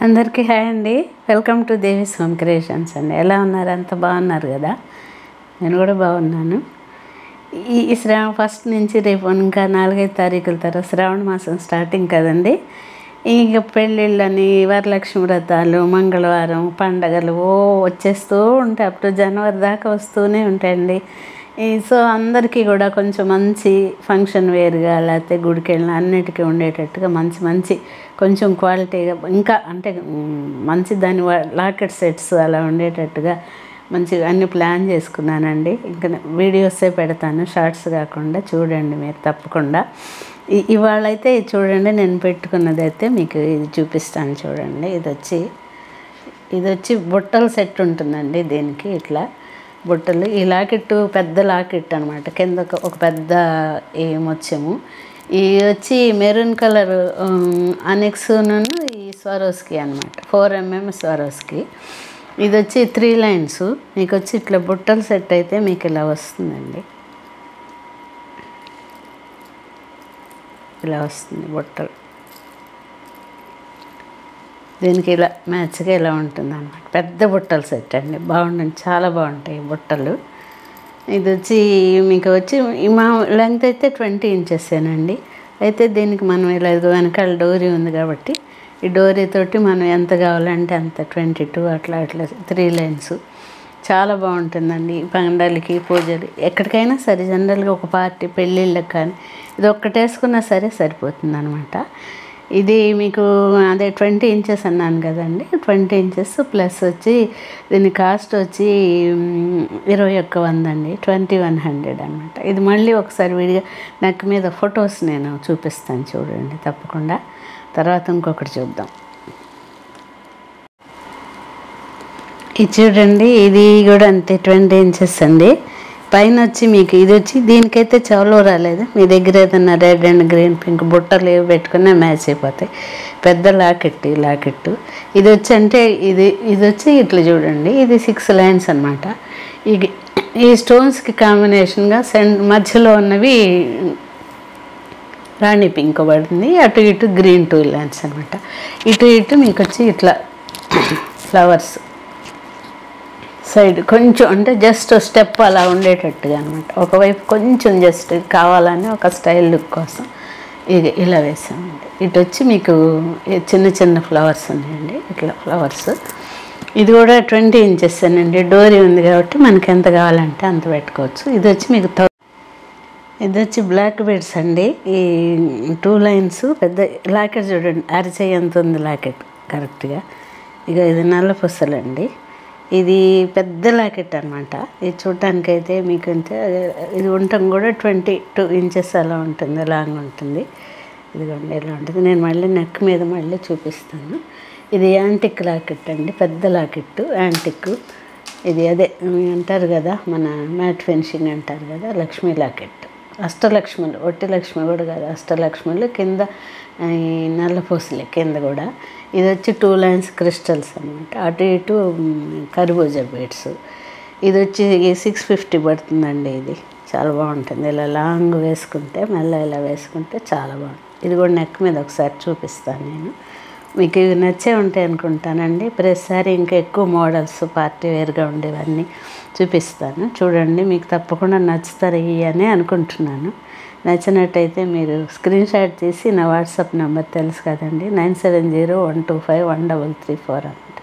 అందరికీ హాయ్ అండి. Welcome to Devi's home creations అండి. ఎలా ఉన్నారు? అంత బాగున్నారు కదా? నేను కూడా బాగున్నాను. ఈ శ్రావణ ఫస్ట్ నుంచి రేపు ఇంకా 4-5 తారీఖుల తర్వాత శ్రావణ మాసం స్టార్టింగ్ కదండి. ఇక పెళ్ళిళ్ళని, వరలక్ష్మి వ్రతాలు, మంగళవారం పండగలు వచ్చేస్తూ ఉంటాయి. అప్పుడు జనవరి దాకా వస్తూనే ఉంటాయండి. సో అందరికీ కూడా కొంచెం మంచి ఫంక్షన్ వేర్గా లేకపోతే గుడికి వెళ్ళిన అన్నిటికీ ఉండేటట్టుగా మంచి కొంచెం క్వాలిటీగా ఇంకా అంటే మంచి దాని లాకెట్ సెట్స్ అలా ఉండేటట్టుగా మంచిగా అన్ని ప్లాన్ చేసుకున్నానండి. ఇంకా వీడియోసే పెడతాను, షార్ట్స్ కాకుండా. చూడండి మీరు తప్పకుండా. ఇవాళ అయితే చూడండి, నేను పెట్టుకున్నది అయితే మీకు ఇది చూపిస్తాను. చూడండి, ఇది వచ్చి బుట్టల సెట్ ఉంటుందండి. దీనికి ఇట్లా బుట్టలు, ఈ లాకెట్టు పెద్ద లాకెట్ అనమాట. కింద ఒక పెద్ద ఏమొచ్చాము. ఇది వచ్చి మెరూన్ కలర్ అనెక్స్ను ఈ స్వరోస్కి అనమాట, 4mm స్వరోస్కి. ఇది వచ్చి 3 లైన్స్. మీకు వచ్చి ఇట్లా బుట్టల సెట్ అయితే మీకు ఇలా వస్తుందండి. ఇలా వస్తుంది బుట్టలు. దీనికి ఇలా మ్యాచ్గా ఇలా ఉంటుంది అన్నమాట. పెద్ద బుట్టల సెట్ అండి. బాగుంటుంది, చాలా బాగుంటాయి బుట్టలు. ఇది వచ్చి మీకు వచ్చి మా లెంగ్త్ అయితే 20 ఇంచెసేనండి. అయితే దీనికి మనం ఇలా వెనకాల డోరీ ఉంది కాబట్టి ఈ డోరీ తోటి మనం ఎంత కావాలంటే అంత 22 అట్లా 3 లైన్స్. చాలా బాగుంటుందండి. పండగలకి, పూజలు, ఎక్కడికైనా సరే జనరల్గా ఒక పార్టీ పెళ్ళిళ్ళకి కానీ ఇది ఒక్కటి వేసుకున్నా సరే సరిపోతుంది అనమాట. ఇది మీకు అదే 20 ఇంచెస్ అన్నాను కదండి. 20 ఇంచెస్ ప్లస్ వచ్చి దీని కాస్ట్ వచ్చి 2100 అండి, 2100 అనమాట. ఇది మళ్ళీ ఒకసారి విడిగా నెక్ మీద ఫొటోస్ నేను చూపిస్తాను, చూడండి తప్పకుండా. తర్వాత ఇంకొకటి చూద్దాం. ఇది చూడండి, ఇది కూడా అంతే 20 ఇంచెస్ అండి. పైన వచ్చి మీకు ఇది వచ్చి దీనికైతే చెవులో రాలేదు. మీ దగ్గర ఏదన్నా రెడ్ అండ్ గ్రీన్ పింక్ బుట్టలు ఏవి పెట్టుకున్నా మ్యాచ్ అయిపోతాయి. పెద్ద లాకెట్, ఈ లాకెట్టు ఇది వచ్చి అంటే ఇది వచ్చి ఇట్లా చూడండి, ఇది 6 లైన్స్ అనమాట. ఈ స్టోన్స్కి కాంబినేషన్గా మధ్యలో ఉన్నవి రాణి పింక్ పడుతుంది. అటు ఇటు గ్రీన్ 2 లైన్స్ అనమాట. ఇటు మీకు వచ్చి ఇట్లా ఫ్లవర్స్ సైడ్ కొంచెం అంటే జస్ట్ స్టెప్ అలా ఉండేటట్టుగా అనమాట. ఒకవైపు కొంచెం జస్ట్ కావాలని ఒక స్టైల్ లుక్ కోసం ఇది ఇలా వేసామండి. ఇటు వచ్చి మీకు చిన్న ఫ్లవర్స్ ఉన్నాయండి, ఇట్లా ఫ్లవర్స్. ఇది కూడా 20 ఇంచెస్ అండి. డోరీ ఉంది కాబట్టి మనకి ఎంత కావాలంటే అంత పెట్టుకోవచ్చు. ఇది వచ్చి మీకు ఇది వచ్చి బ్లాక్ బెడ్స్ అండి. ఈ 2 లైన్స్ పెద్ద లాకెట్ చూడండి, అరిచేయి ఎంత ఉంది లాకెట్ కరెక్ట్గా. ఇక ఇది నల్ల పుస్తలండి. ఇది పెద్ద లాకెట్ అనమాట. ఇది చూడటానికైతే మీకు ఇది ఉండటం కూడా 22 ఇంచెస్ అలా ఉంటుంది, లాంగ్ ఉంటుంది. ఇదిగోండి ఇలా ఉంటుంది. నేను మళ్ళీ నెక్ మీద మళ్ళీ చూపిస్తాను. ఇది యాంటిక్ లాకెట్ అండి, పెద్ద లాకెట్ యాంటిక్. ఇది అదే అంటారు కదా, మన మ్యాట్ ఫినిషింగ్ అంటారు కదా, లక్ష్మీ లాకెట్. అష్టలక్ష్ములు, ఒట్టి లక్ష్మి కూడా కాదు, అష్టలక్ష్ములు. కింద ఈ నల్లపూసలే కింద కూడా. ఇది వచ్చి 2 లైన్స్ క్రిస్టల్స్ అనమాట. అటు ఇటు కర్బూజా బీడ్స్. ఇది వచ్చి 650 పడుతుందండి. ఇది చాలా బాగుంటుంది. ఇలా లాంగ్ వేసుకుంటే, మళ్ళీ ఇలా వేసుకుంటే చాలా బాగుంటుంది. ఇది కూడా నెక్ మీద ఒకసారి చూపిస్తాను నేను. మీకు ఇవి నచ్చే ఉంటాయి అనుకుంటానండి. ప్రతిసారి ఇంకా ఎక్కువ మోడల్స్ పార్టీ వేర్గా ఉండేవన్నీ చూపిస్తాను. చూడండి, మీకు తప్పకుండా నచ్చుతాయి అని అనుకుంటున్నాను. నచ్చినట్టయితే మీరు స్క్రీన్ షాట్ తీసి నా వాట్సాప్ నెంబర్ తెలుసు కదండి, 9701251334 అనమాట.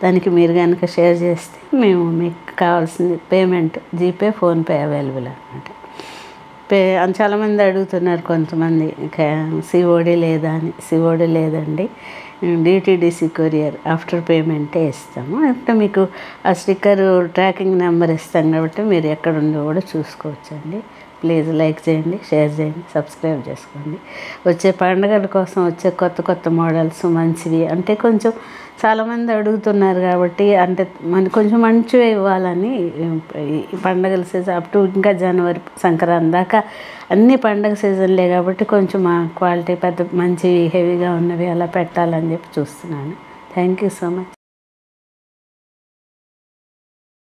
దానికి మీరు కనుక షేర్ చేస్తే మేము మీకు కావాల్సింది పేమెంట్ జీపే, ఫోన్పే అవైలబుల్ అనమాట. చాలామంది అడుగుతున్నారు కొంతమంది, సిఓడి లేదా అని. సిఓడి లేదండి, డిటిడిసి కొరియర్ ఆఫ్టర్ పేమెంటే ఇస్తాము. అంటే మీకు ఆ స్టిక్కర్ ట్రాకింగ్ నెంబర్ ఇస్తాం కాబట్టి మీరు ఎక్కడుండో కూడా చూసుకోవచ్చండి. ప్లీజ్ లైక్ చేయండి, షేర్ చేయండి, సబ్స్క్రైబ్ చేసుకోండి. వచ్చే పండుగల కోసం వచ్చే కొత్త మోడల్స్ మంచివి అంటే కొంచెం చాలామంది అడుగుతున్నారు కాబట్టి అంటే కొంచెం మంచిగా ఇవ్వాలని ఈ పండుగల సీజన్ అప్ టు ఇంకా జనవరి సంక్రాంతి దాకా అన్ని పండుగ సీజన్లే కాబట్టి కొంచెం మా క్వాలిటీ పెద్ద మంచి హెవీగా ఉన్నవి అలా పెట్టాలని చెప్పి చూస్తున్నాను. Thank you so much.